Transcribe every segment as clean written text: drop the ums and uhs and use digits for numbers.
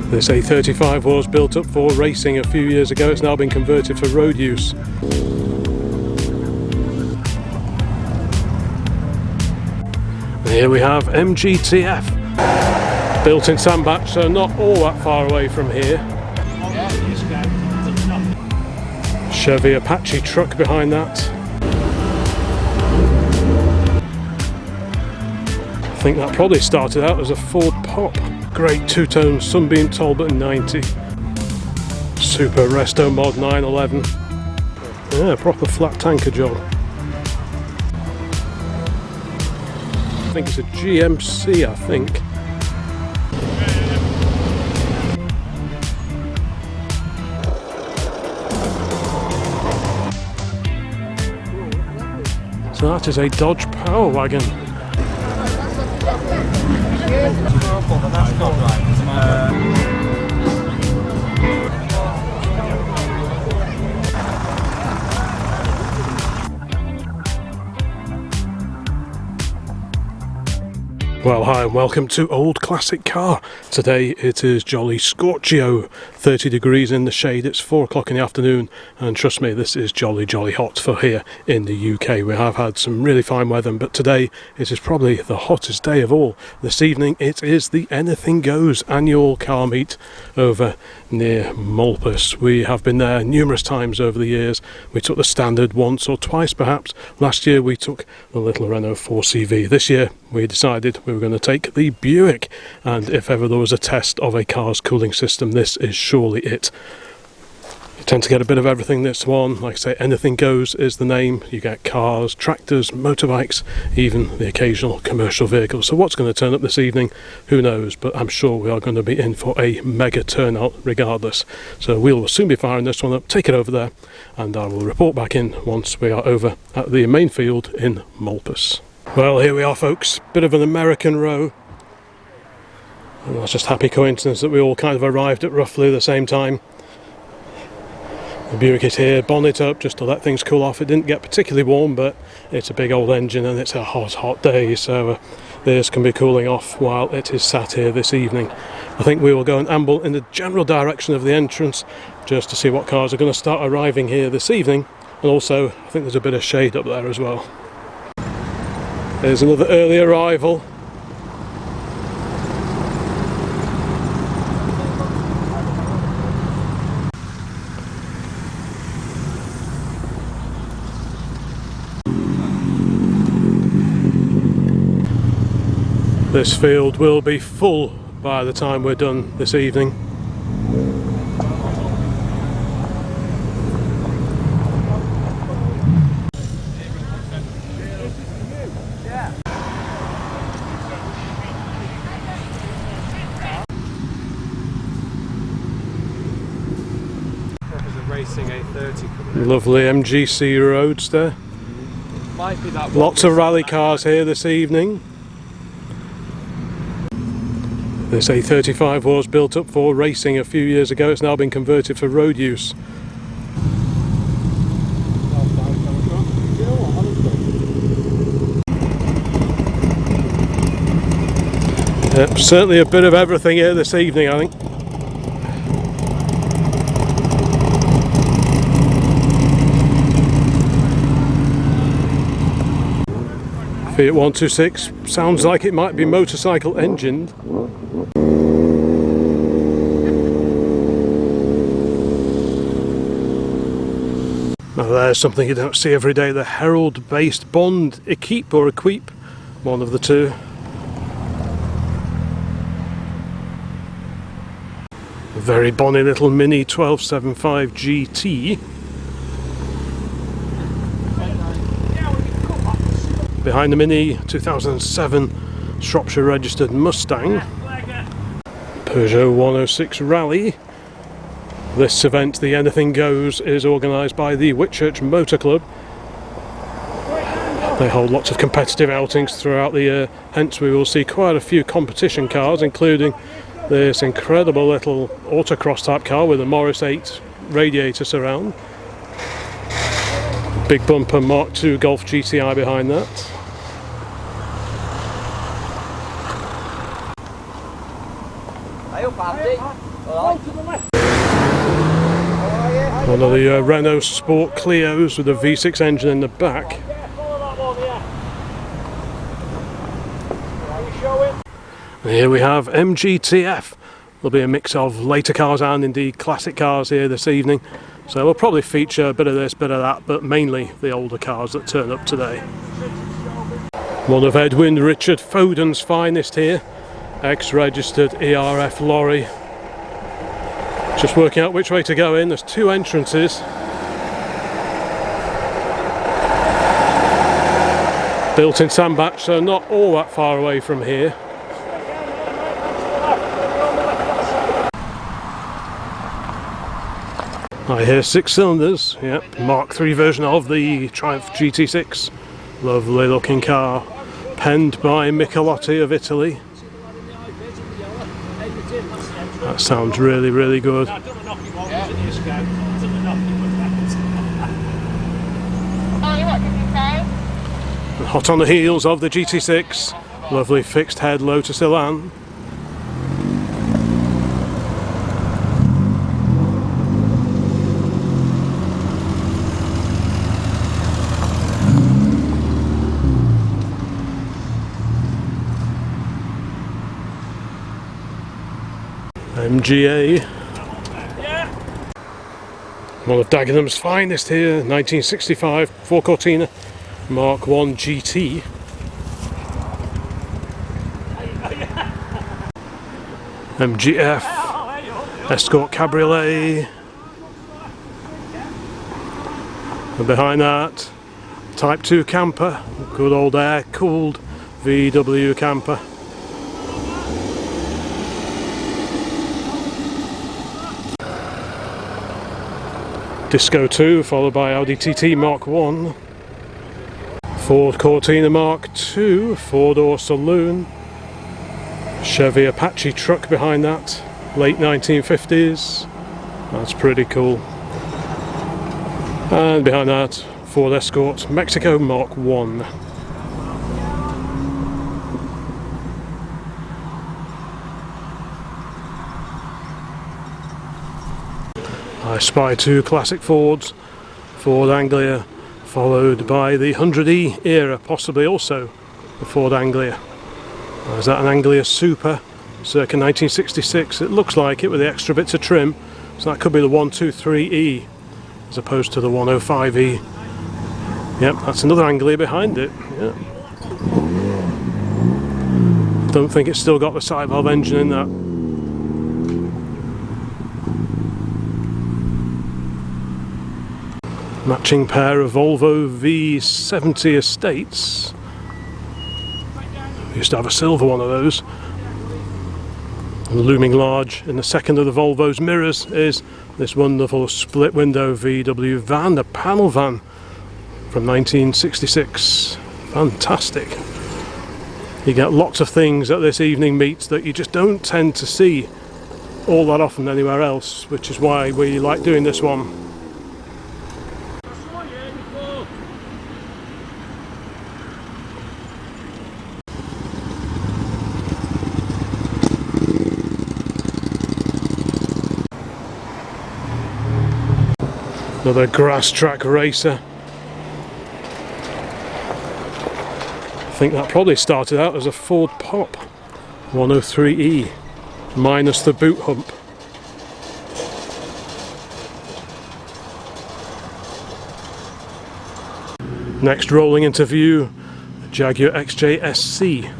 This A35 was built up for racing a few years ago. It's now been converted for road use. And here we have MGTF. Built in Sandbach, so not all that far away from here. Chevy Apache truck behind that. I think that probably started out as a Ford Pop. Great two-tone Sunbeam Talbot 90. Super Resto Mod 911. Yeah, proper flat tanker job. I think it's a GMC, I think. So that is a Dodge Power Wagon. Well, hi and welcome to Old Classic Car. Today it is jolly Scorchio, 30 degrees in the shade. It's 4 o'clock in the afternoon, and trust me, this is jolly hot for here in the UK. We have had some really fine weather, but today it is probably the hottest day of all. This evening it is the Anything Goes annual car meet over near Malpas. We have been there numerous times over the years. We took the Standard once or twice perhaps. Last year we took the little Renault 4CV. This year we decided we were going to take the Buick, and if ever there was a test of a car's cooling system, this is surely it. You tend to get a bit of everything this one. Like I say, Anything Goes is the name. You get cars, tractors, motorbikes, even the occasional commercial vehicle. So what's going to turn up this evening, who knows, but I'm sure we are going to be in for a mega turnout regardless. So we'll soon be firing this one up, take it over there, and I will report back in once we are over at the main field in Malpas. Well, here we are folks, bit of an American row, and that's just happy coincidence that we all kind of arrived at roughly the same time. The Buick is here, bonnet up just to let things cool off. It didn't get particularly warm, but it's a big old engine and it's a hot day, so this can be cooling off while it is sat here this evening. I think we will go and amble in the general direction of the entrance just to see what cars are going to start arriving here this evening, and also I think there's a bit of shade up there as well. There's another early arrival. This field will be full by the time we're done this evening. Lovely MGC Roadster. Lots of rally cars here this evening. This A35 was built up for racing a few years ago. It's now been converted for road use. Yep, certainly a bit of everything here this evening, I think. Fiat 126 sounds like it might be motorcycle engined. Now there's something you don't see every day, the Herald based Bond Equipe or Equipe, one of the two. A very bonny little Mini 1275 GT. Behind the Mini, 2007 Shropshire registered Mustang. Peugeot 106 Rally. This event, the Anything Goes, is organised by the Whitchurch Motor Club. They hold lots of competitive outings throughout the year, hence we will see quite a few competition cars, including this incredible little autocross type car with a Morris 8 radiator surround. Big bumper Mark II Golf GTI behind that. One of the Renault Sport Clios with a V6 engine in the back. And here we have MGTF. There'll be a mix of later cars and indeed classic cars here this evening. So we'll probably feature a bit of this, bit of that, but mainly the older cars that turn up today. One of Edwin Richard Foden's finest here. Ex-registered ERF lorry. Just working out which way to go in. There's two entrances. Built in sandbach, so not all that far away from here. I hear 6 cylinders, yep, Mark III version of the Triumph GT6. Lovely looking car, penned by Michelotti of Italy. That sounds really, really good. Hot on the heels of the GT6, lovely fixed head Lotus Elan. MGA. One of Dagenham's finest here, 1965 4 Cortina Mark I GT. MGF Escort Cabriolet. And behind that, Type 2 camper, good old air-cooled VW camper. Disco 2 followed by Audi TT Mark 1. Ford Cortina Mark II, 4-door saloon. Chevy Apache truck behind that, late 1950s. That's pretty cool. And behind that, Ford Escort Mexico Mark 1. I spy 2 classic Fords, Ford Anglia, followed by the 100E era, possibly also the Ford Anglia. Is that an Anglia Super, circa 1966? It looks like it with the extra bits of trim, so that could be the 123E as opposed to the 105E. Yep, that's another Anglia behind it. Yep. Don't think it's still got the side valve engine in that. Matching pair of Volvo V70 Estates. Used to have a silver one of those. And looming large in the second of the Volvo's mirrors is this wonderful split window VW van, the panel van from 1966. Fantastic. You get lots of things at this evening meet that you just don't tend to see all that often anywhere else, which is why we like doing this one. Another grass track racer. I think that probably started out as a Ford Pop 103E, minus the boot hump. Next, rolling into view, Jaguar XJ SC.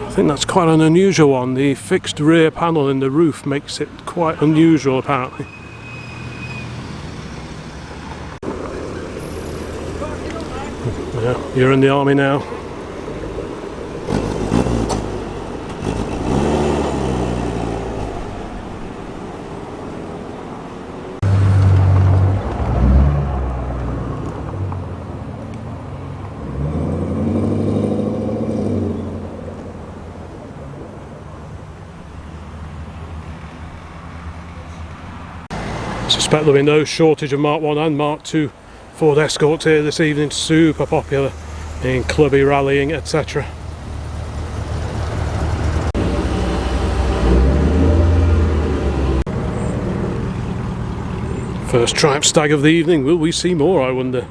I think that's quite an unusual one. The fixed rear panel in the roof makes it quite unusual apparently. Yeah, you're in the army now. I suspect there'll be no shortage of Mark 1 and Mark 2 Ford Escorts here this evening, super popular in clubby rallying, etc. First Triumph stag of the evening. Will we see more, I wonder?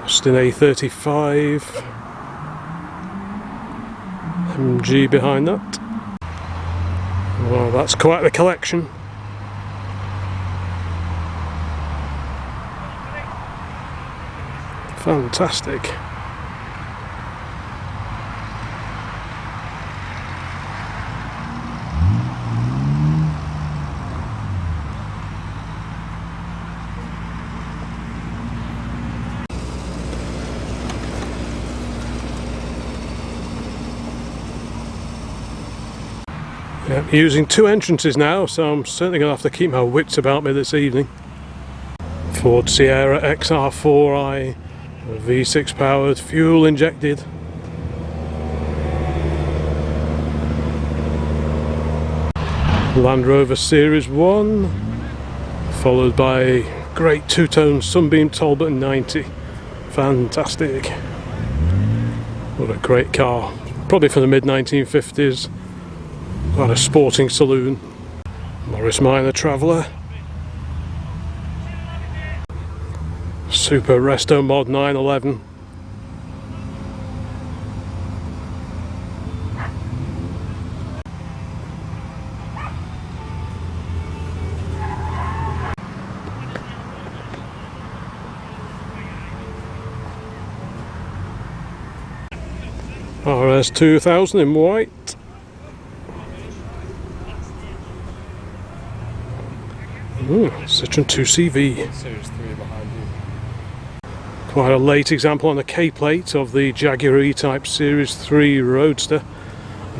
Austin A35 MG behind that. Well, that's quite the collection. Fantastic. Yeah, using two entrances now, so I'm certainly going to have to keep my wits about me this evening. Ford Sierra XR4i, V6 powered, fuel injected. Land Rover Series 1, followed by a great two-tone Sunbeam Talbot 90. Fantastic. What a great car. Probably from the mid-1950s. Quite a sporting saloon. Morris Minor Traveller. Super Resto Mod 911. RS 2000 in white. Citroen 2CV. Series 3 behind you. Quite a late example on the K-plate of the Jaguar E-Type Series 3 Roadster.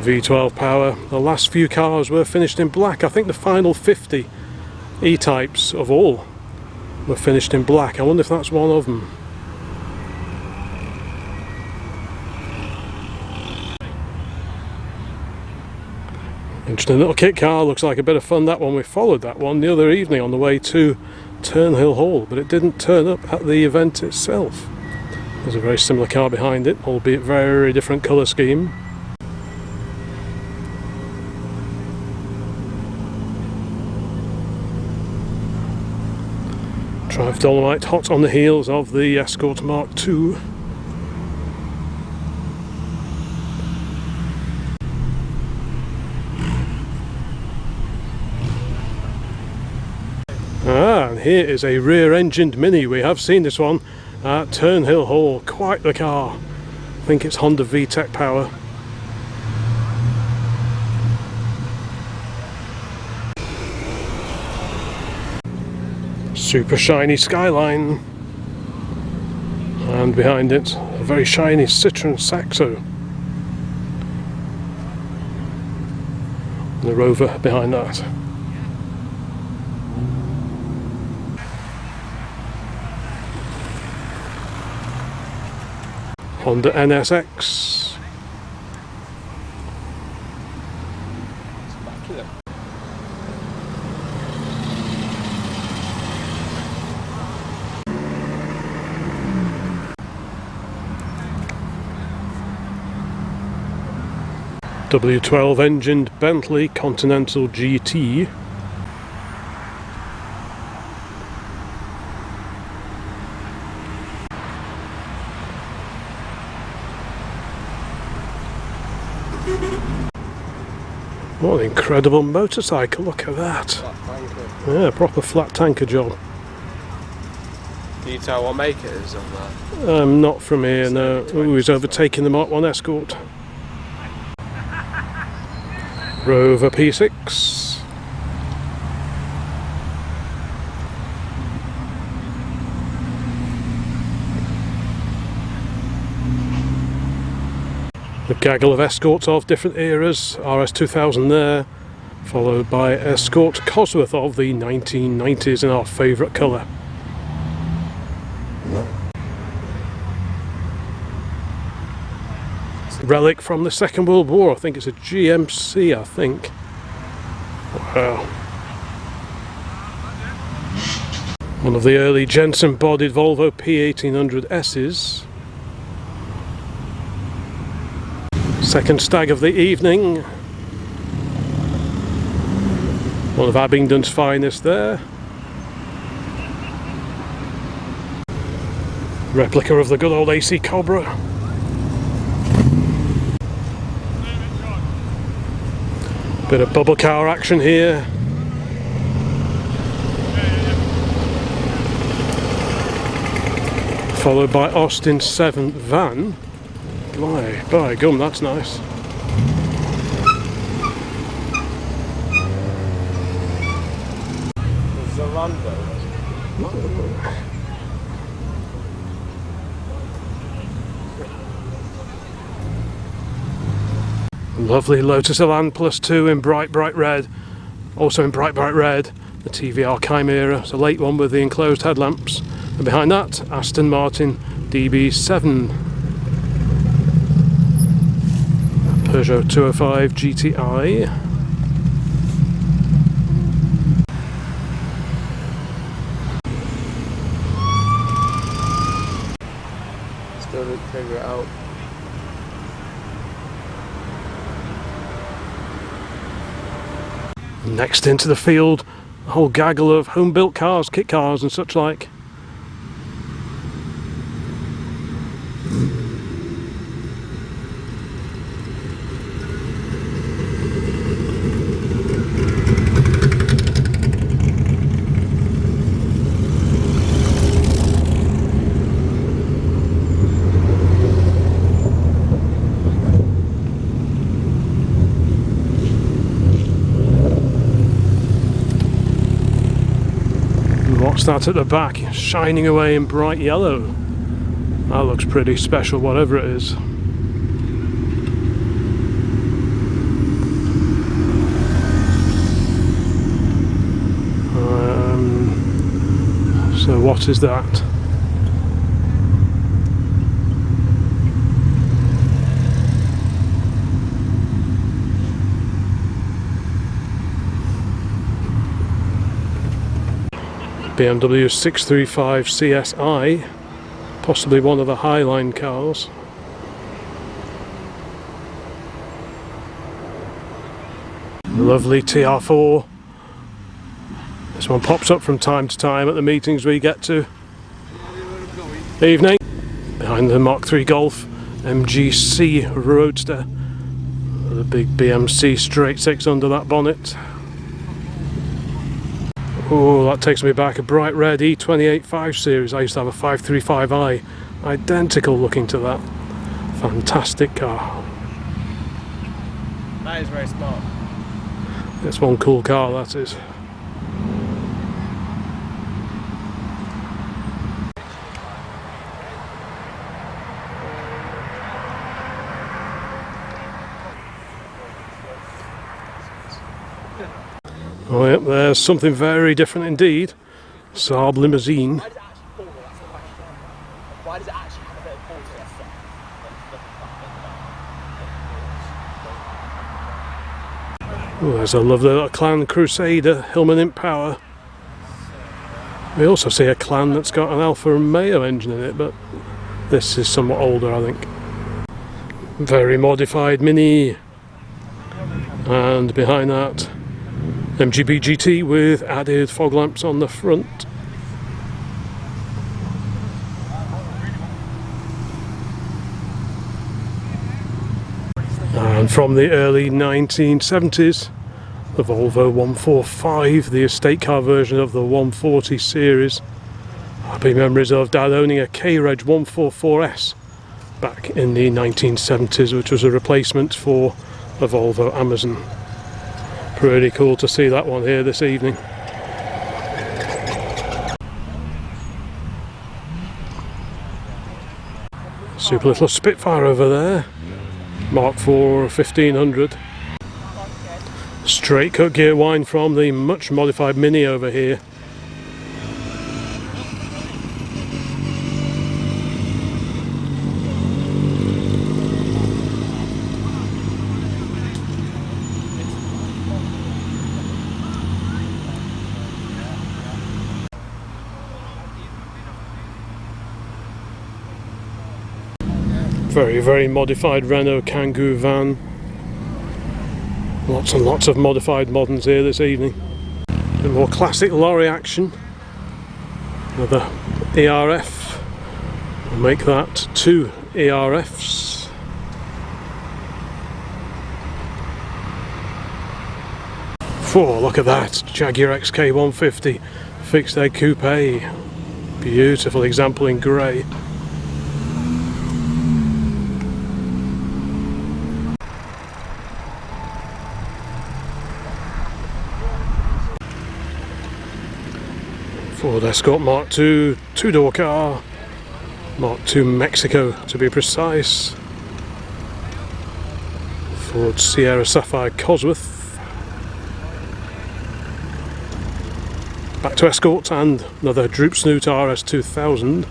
V12 power. The last few cars were finished in black. I think the final 50 E-Types of all were finished in black. I wonder if that's one of them. Interesting little kit car, looks like a bit of fun that one. We followed that one the other evening on the way to Turnhill Hall, but it didn't turn up at the event itself. There's a very similar car behind it, albeit very different colour scheme. Triumph Dolomite hot on the heels of the Escort Mark II. And here is a rear-engined Mini. We have seen this one at Turnhill Hall. Quite the car. I think it's Honda VTEC power. Super shiny Skyline. And behind it, a very shiny Citroen Saxo. The Rover behind that. Honda NSX. W12 engined Bentley Continental GT. What an incredible motorcycle, look at that. Yeah, proper flat tanker job. Can you tell what make it is on that? Not from here, no. Ooh, he's overtaking the Mark 1 Escort. Rover P6. A gaggle of Escorts of different eras, RS 2000 there, followed by Escort Cosworth of the 1990s in our favourite colour. Relic from the Second World War, I think it's a GMC, I think. Wow. One of the early Jensen bodied Volvo P1800S's. Second stag of the evening. One of Abingdon's finest there. Replica of the good old AC Cobra. Bit of bubble car action here. Followed by Austin 7 van. By gum, that's nice. Zalando. Lovely Lotus Elan Plus 2 in bright red. Also in bright red, the TVR Chimera. It's a late one with the enclosed headlamps. And behind that, Aston Martin DB7. Peugeot 205 GTI. Still didn't figure it out. Next into the field, a whole gaggle of home-built cars, kit cars and such like. What's that at the back, shining away in bright yellow? That looks pretty special, whatever it is. So what is that? BMW 635 CSI, possibly one of the Highline cars. Lovely TR4. This one pops up from time to time at the meetings we get to. Evening. Behind the Mark III Golf MGC Roadster. The big BMC straight six under that bonnet. Oh, that takes me back, a bright red E28 5 Series. I used to have a 535i, identical looking to that. Fantastic car. That is very smart. That's one cool car, that is. Oh yep, there's something very different indeed. SAAB limousine. Why does it actually have a bit of force to it? Oh, there's a lovely little Clan Crusader, Hillman Imp Power. We also see a Clan that's got an Alfa Romeo engine in it, but this is somewhat older, I think. Very modified Mini. And behind that, MGB GT with added fog lamps on the front. And from the early 1970s, the Volvo 145, the estate car version of the 140 series. Happy memories of Dad owning a K-Reg 144S back in the 1970s, which was a replacement for a Volvo Amazon. Pretty cool to see that one here this evening. Super little Spitfire over there. Mark IV 1500. Straight cut gear wind from the much modified Mini over here. Very, very modified Renault Kangoo van. Lots and lots of modified moderns here this evening. bit more classic lorry action. Another ERF. We'll make that 2 ERFs. Look at that, Jaguar XK150 fixed head coupe. Beautiful example in grey. Ford Escort Mark II, two-door car. Mark II Mexico to be precise. Ford Sierra Sapphire Cosworth. Back to Escort and another Droop Snoot RS 2000.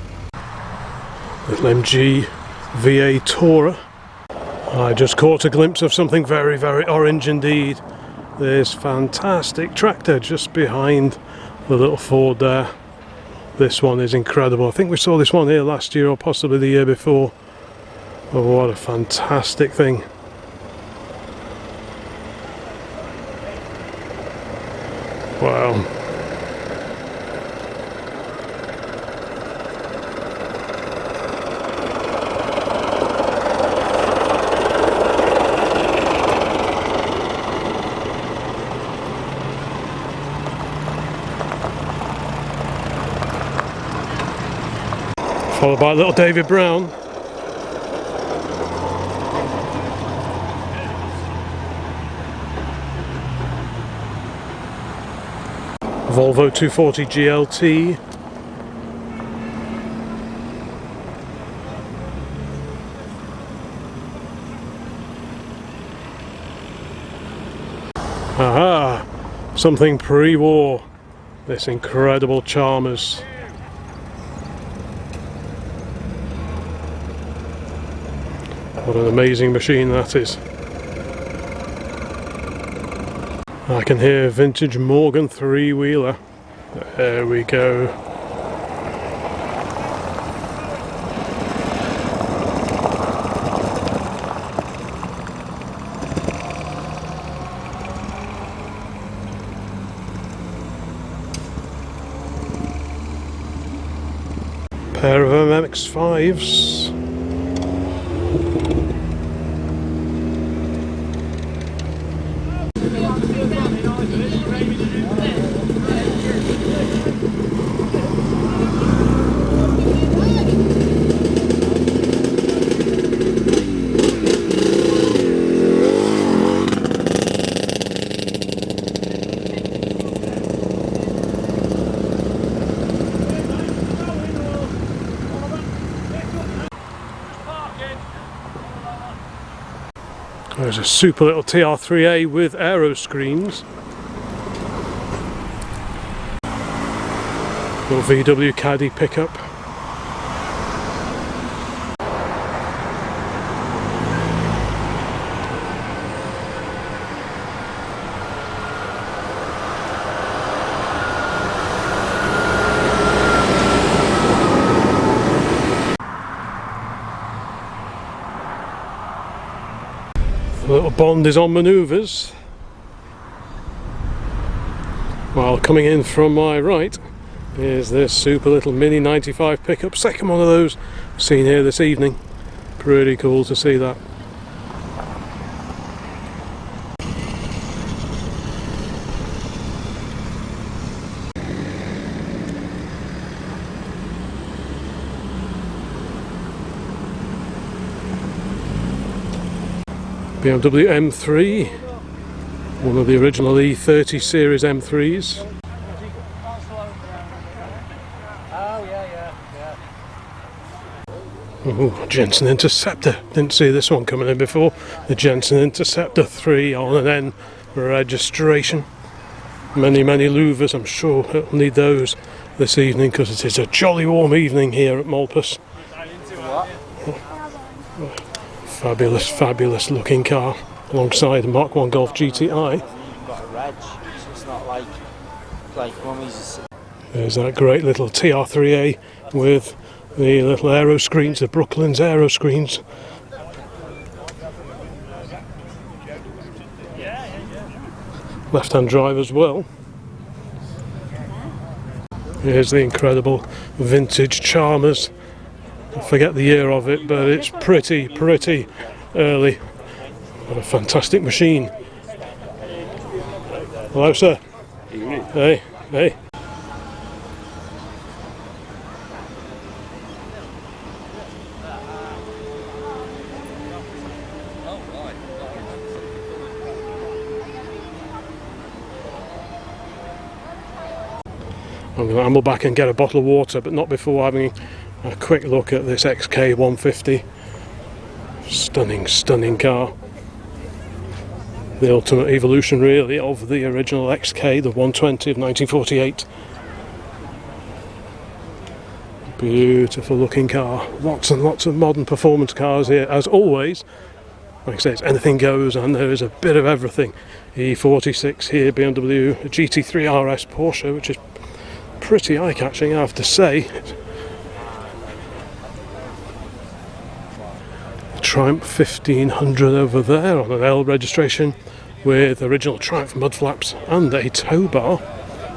Little MG VA Tourer. I just caught a glimpse of something very, very orange indeed. This fantastic tractor just behind the little Ford there. This one is incredible. I think we saw this one here last year or possibly the year before. Oh, what a fantastic thing. Wow. Followed by little David Brown. Volvo 240 GLT. Aha! Something pre-war. This incredible Chalmers. What an amazing machine that is. I can hear vintage Morgan three-wheeler. There we go. Pair of MX-5s. There's a super little TR3A with aero screens. Little VW Caddy pickup. The little Bond is on manoeuvres. While coming in from my right is this super little Mini 95 pickup. Second one of those seen here this evening. Pretty cool to see that. BMW M3, one of the original E30 series M3s. Oh, Jensen Interceptor, didn't see this one coming in before. The Jensen Interceptor 3 on an N registration. Many louvers, I'm sure it'll need those this evening because it is a jolly warm evening here at Malpas. Fabulous looking car alongside the Mark 1 Golf GTI. You've got a reg, so it's not like one of these. There's that great little TR3A with the little aero screens, the Brooklands aero screens. Left-hand drive as well. Here's the incredible vintage Chalmers. I forget the year of it, but it's pretty early. What a fantastic machine. Hello, sir. Hey, hey. I'm going to amble back and get a bottle of water, but not before having a quick look at this XK 150. Stunning car. The ultimate evolution, really, of the original XK, the 120 of 1948. Beautiful looking car. Lots and lots of modern performance cars here, as always. Like I say, it's anything goes, and there is a bit of everything. E46 here, BMW, a GT3 RS Porsche, which is pretty eye-catching, I have to say. Triumph 1500 over there on an L registration with original Triumph mud flaps and a tow bar.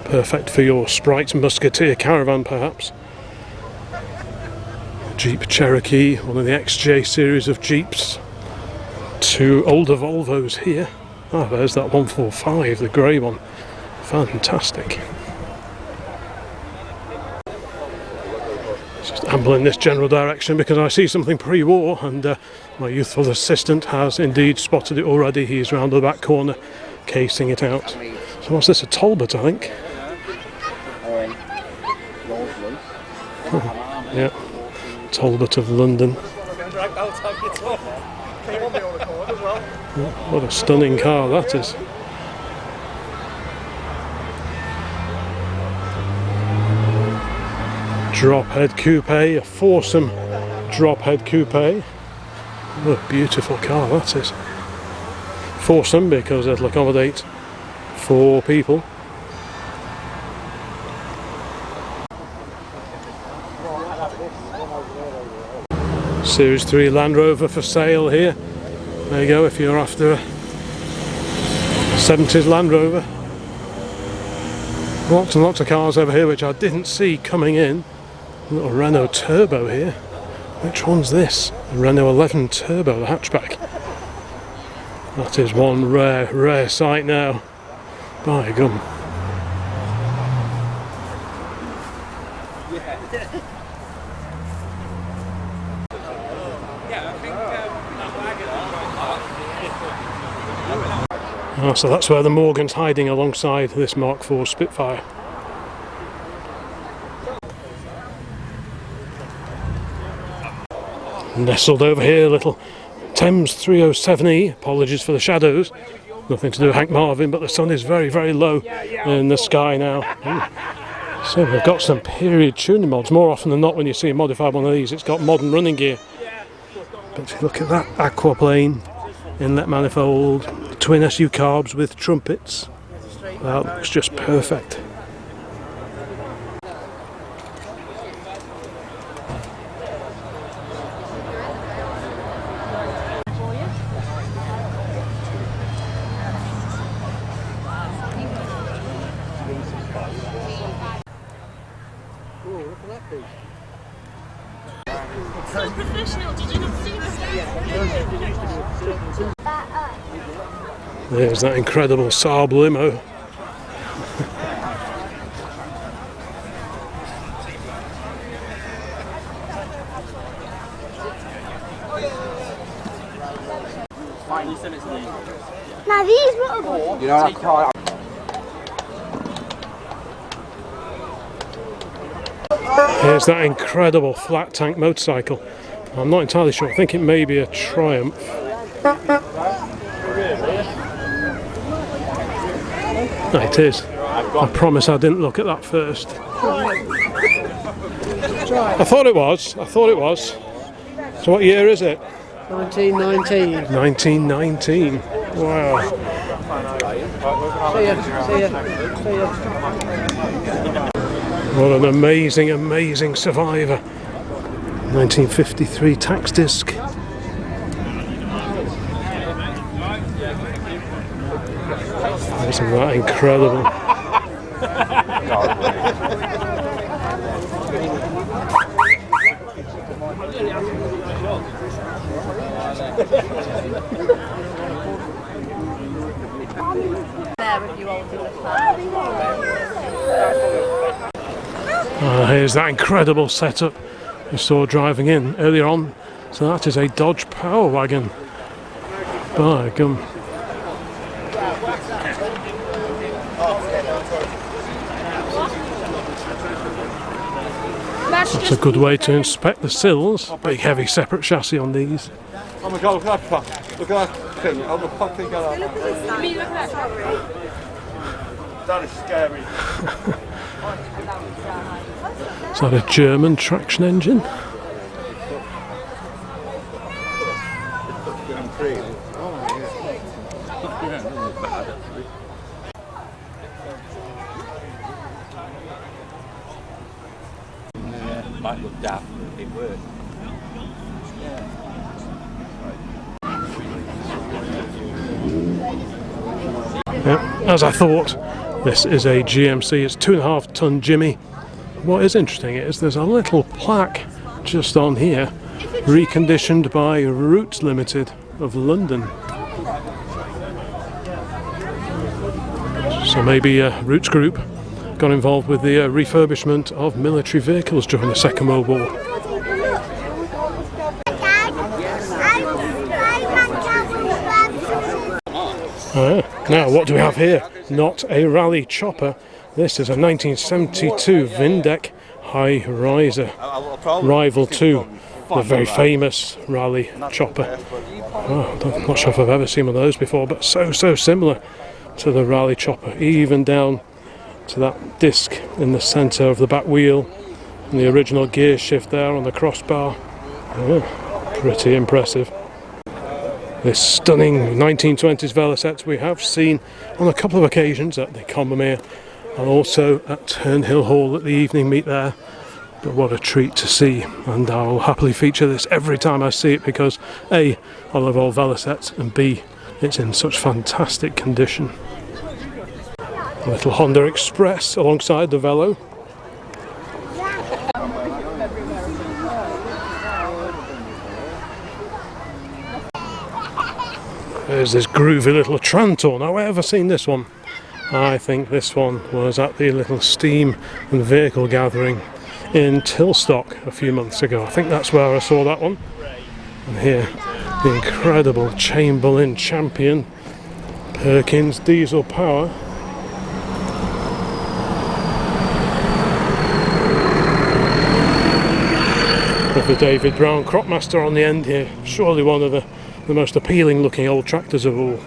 Perfect for your Sprite Musketeer caravan, perhaps. Jeep Cherokee, one of the XJ series of Jeeps. Two older Volvos here. Ah, there's that 145, the grey one. Fantastic. Just amble in this general direction because I see something pre-war, and my youthful assistant has indeed spotted it already. He's round the back corner casing it out. So what's this, a Talbot, I think? Yeah, Talbot of London. What a stunning car that is. Drop head coupe, a foursome drop head coupe. What a beautiful car that is. Foursome because it'll accommodate 4 people. Series 3 Land Rover for sale here. There you go, if you're after a 70s Land Rover. Lots and lots of cars over here which I didn't see coming in. A little Renault Turbo here. Which one's this? The Renault 11 Turbo, the hatchback. That is one rare sight now. By gum. Oh, so that's where the Morgan's hiding alongside this Mark IV Spitfire. Nestled over here, little Thames 307E. Apologies for the shadows. Nothing to do with Hank Marvin, but the sun is very low in the sky now. So we've got some period tuning mods. More often than not, when you see a modified one of these, it's got modern running gear. But look at that aquaplane, inlet manifold, twin SU carbs with trumpets. That looks just perfect. So professional, did you not see the There's that incredible SAAB limo. Now these motorbikes. You know that car? Here's that incredible flat tank motorcycle. I'm not entirely sure. I think it may be a Triumph. No, it is. I promise I didn't look at that first. I thought it was. So what year is it? 1919. 1919. Wow. See ya. What an amazing survivor. 1953 tax disc. Isn't that incredible? Here's that incredible setup we saw driving in earlier on. So that is a Dodge Power Wagon. By gum. That's a good way to inspect the sills. Big heavy separate chassis on these. Oh my god, look at that truck. Look at that thing. How the fuck they got that? That is scary. Is that a German traction engine? Might look daft, but it works. Yep, as I thought, this is a GMC. It's 2.5 ton Jimmy. What is interesting is there's a little plaque just on here, reconditioned by Roots Limited of London. So maybe Roots Group got involved with the refurbishment of military vehicles during the Second World War. Now, what do we have here? Not a rally chopper. This is a 1972 Vindec High Riser, rival to the very famous rally chopper. Oh, I'm not sure if I've ever seen one of those before, but so similar to the rally chopper, even down to that disc in the centre of the back wheel and the original gear shift there on the crossbar. Oh, pretty impressive. This stunning 1920s Velocette we have seen on a couple of occasions at the Combermere and also at Turnhill Hall at the evening meet there. But what a treat to see, and I will happily feature this every time I see it because A, I love old Velocettes, and B, it's in such fantastic condition. A little Honda Express alongside the Velo. There's this groovy little Trantor. Now, have I ever seen this one? I think this one was at the little Steam and Vehicle Gathering in Tilstock a few months ago. I think that's where I saw that one. And here, the incredible Chamberlain Champion Perkins diesel power. With the David Brown Cropmaster on the end here. Surely one of the most appealing looking old tractors of all.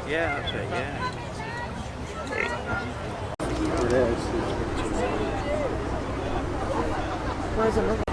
Yeah, that's it, yeah. Where's another?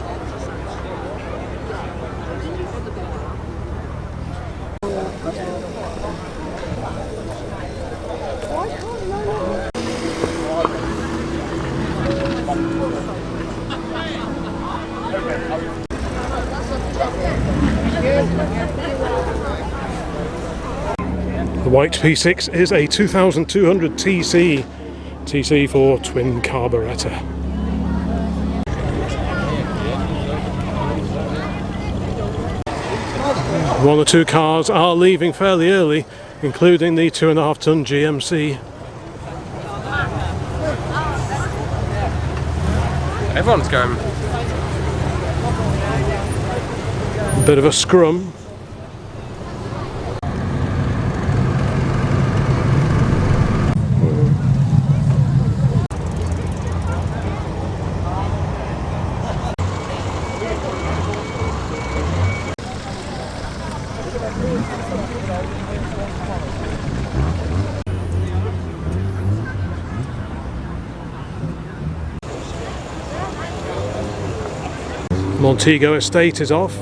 The white P6 is a 2200 TC for twin carburettor. One or two cars are leaving fairly early, including the 2.5 ton GMC. Everyone's going. A bit of a scrum. Montego Estate is off.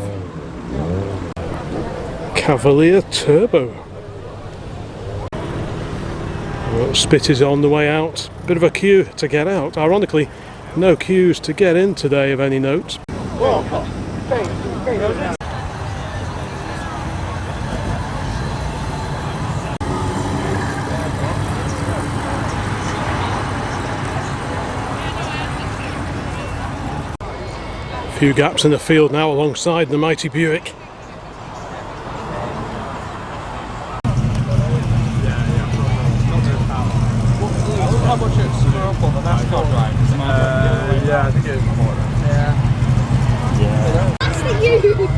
Cavalier Turbo. Well, spit is on the way out. Bit of a queue to get out. Ironically, no queues to get in today of any note. A few gaps in the field now alongside the mighty Buick. How much it's up on the NASCAR drive? Yeah, I think it is more. Yeah. That's for you.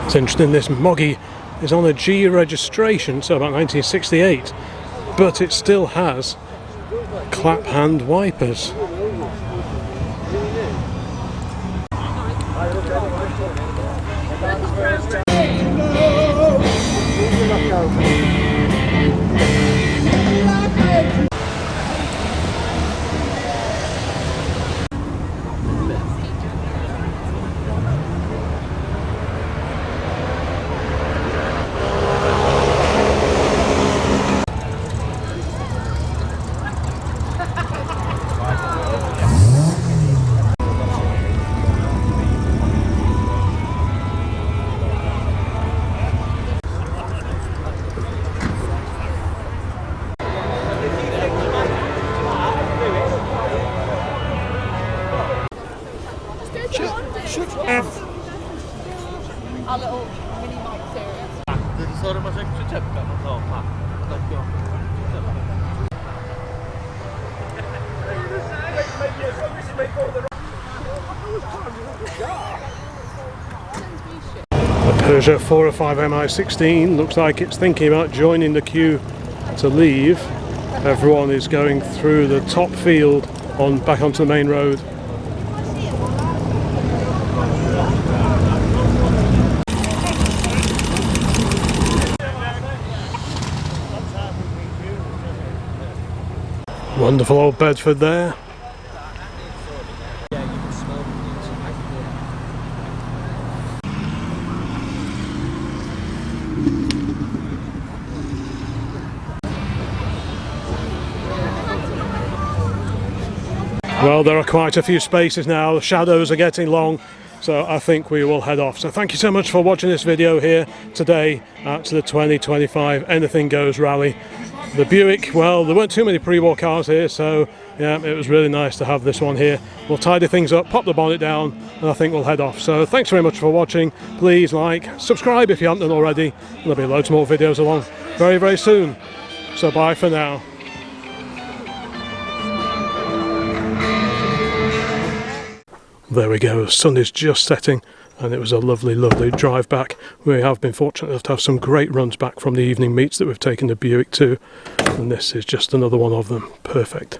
It's interesting, this Moggy is on a G registration, so about 1968, but it still has clap hand wipers. Our little mini bike series. Co masz jak przyczepka, no to takiego. A Peugeot 405 MI16 looks like it's thinking about joining the queue to leave. Everyone is going through the top field back onto the main road. Wonderful old Bedford there. Well, there are quite a few spaces now, the shadows are getting long, so I think we will head off. So thank you so much for watching this video here today at the 2025 Anything Goes Rally. The Buick, well, there weren't too many pre-war cars here, so yeah, it was really nice to have this one here. We'll tidy things up, pop the bonnet down, and I think we'll head off. So thanks very much for watching. Please like, subscribe if you haven't done already. There'll be loads more videos along very, very soon. So bye for now. There we go, the sun is just setting and it was a lovely, lovely drive back. We have been fortunate enough to have some great runs back from the evening meets that we've taken the Buick to, and this is just another one of them. Perfect.